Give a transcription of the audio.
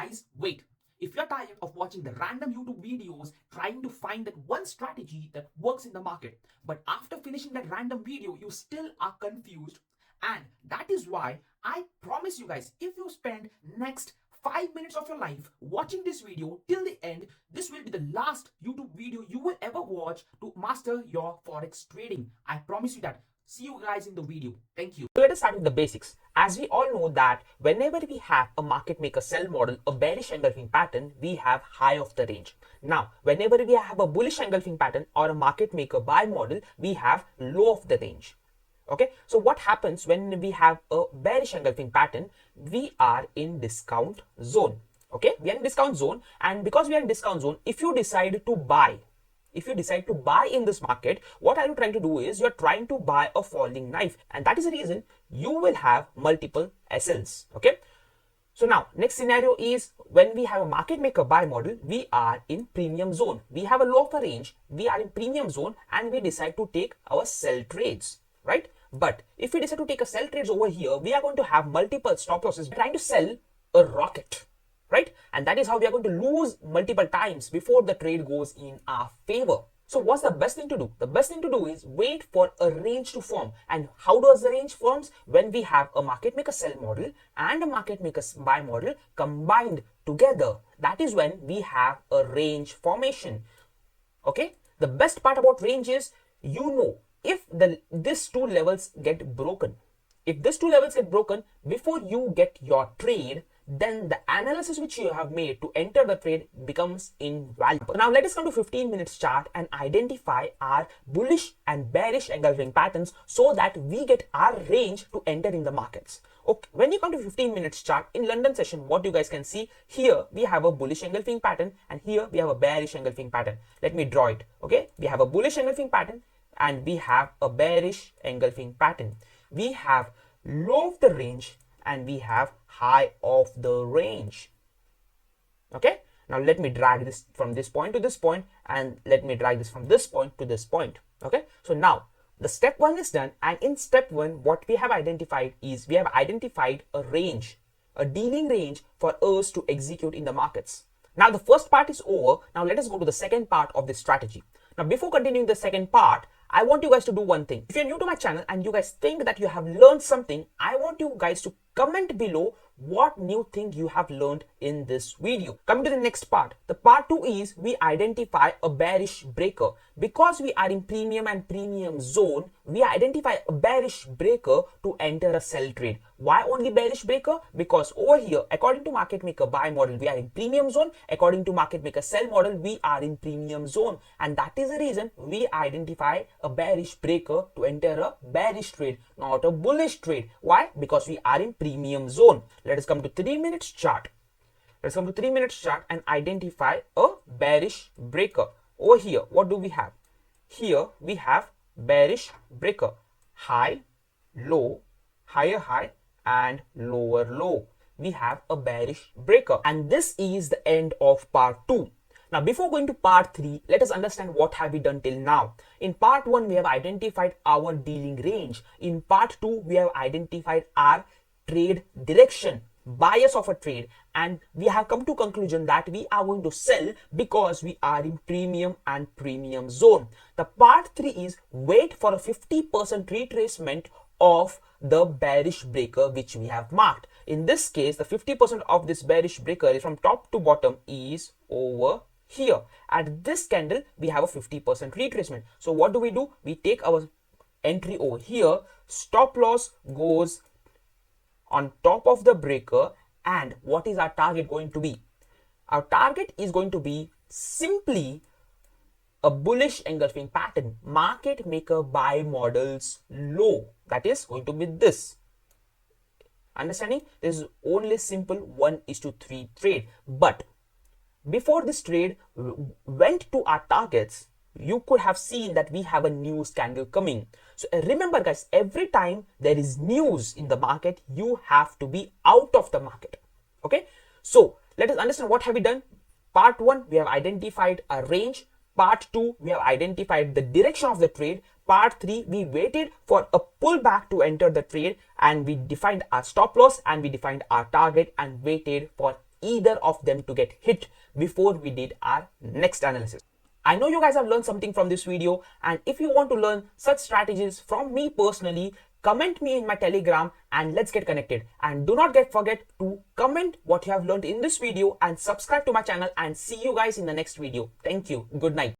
Guys, wait. If you're tired of watching the random YouTube videos trying to find that one strategy that works in the market, but after finishing that random video, you still are confused, and that is why I promise you guys, if you spend next 5 minutes of your life watching this video till the end, this will be the last YouTube video you will ever watch to master your forex trading. I promise you that. See you guys in the video. Thank you. So let us start with the basics. As we all know that whenever we have a market maker sell model, a bearish engulfing pattern, we have high of the range. Now, whenever we have a bullish engulfing pattern or a market maker buy model, we have low of the range. Okay, so what happens when we have a bearish engulfing pattern? We are in discount zone. Okay, we are in discount zone, and because we are in discount zone, if you decide to buy in this market, what are you trying to do is you're trying to buy a falling knife, and that is the reason you will have multiple SLs. Okay, so now next scenario is when we have a market maker buy model, we are in premium zone. We have a low of a range, we are in premium zone, and we decide to take our sell trades, right? But if we decide to take a sell trades over here, we are going to have multiple stop losses trying to sell a rocket, right? And that is how we are going to lose multiple times before the trade goes in our favor. So what's the best thing to do? The best thing to do is wait for a range to form. And how does the range forms? When we have a market maker sell model and a market maker buy model combined together, that is when we have a range formation. Okay, the best part about range is, if these two levels get broken, before you get your trade, then the analysis which you have made to enter the trade becomes invaluable. Now let us come to 15 minutes chart and identify our bullish and bearish engulfing patterns so that we get our range to enter in the markets. Okay, when you come to 15 minutes chart in London session, what you guys can see here, we have a bullish engulfing pattern and here we have a bearish engulfing pattern. Let me draw it. Okay, we have a bullish engulfing pattern and we have a bearish engulfing pattern. We have low of the range and we have high of the range. Okay, now let me drag this from this point to this point, and let me drag this from this point to this point. Okay, so now the step one is done, and in step one what we have identified is we have identified a range, a dealing range for us to execute in the markets. Now the first part is over. Now let us go to the second part of this strategy. Now before continuing the second part, I want you guys to do one thing. If you're new to my channel and you guys think that you have learned something, I want you guys to comment below what new thing you have learned in this video. Coming to the next part. The part 2 is we identify a bearish breaker. Because we are in premium and premium zone, we identify a bearish breaker to enter a sell trade. Why only bearish breaker? Because over here, according to market maker buy model, we are in premium zone. According to market maker sell model, we are in premium zone. And that is the reason we identify a bearish breaker to enter a bearish trade, not a bullish trade. Why? Because we are in premium zone. Let us come to 3 minutes chart. Let's come to 3 minutes chart and identify a bearish breaker. Over here, what do we have? Here we have bearish breaker. High, low, higher high and lower low. We have a bearish breaker. And this is the end of part 2. Now, before going to part 3, let us understand what have we done till now. In part 1, we have identified our dealing range. In part 2, we have identified our trade direction, bias of a trade, and we have come to conclusion that we are going to sell because we are in premium and premium zone. The part 3 is wait for a 50% retracement of the bearish breaker which we have marked. In this case, the 50% of this bearish breaker is from top to bottom is over here. At this candle, we have a 50% retracement. So what do? We take our entry over here. Stop loss goes on top of the breaker, and what is our target going to be? Our target is going to be simply a bullish engulfing pattern, market maker buy models low. That is going to be this. Understanding? This is only simple 1:3 trade. But before this trade went to our targets, you could have seen that we have a news candle coming. So remember guys, every time there is news in the market, you have to be out of the market. Okay, so let us understand what have we done. Part 1, we have identified a range. Part 2, we have identified the direction of the trade. Part 3, we waited for a pullback to enter the trade, and we defined our stop loss and we defined our target and waited for either of them to get hit before we did our next analysis. I know you guys have learned something from this video, and if you want to learn such strategies from me personally, comment me in my Telegram and let's get connected. And do not forget to comment what you have learned in this video and subscribe to my channel, and see you guys in the next video. Thank you. Good night.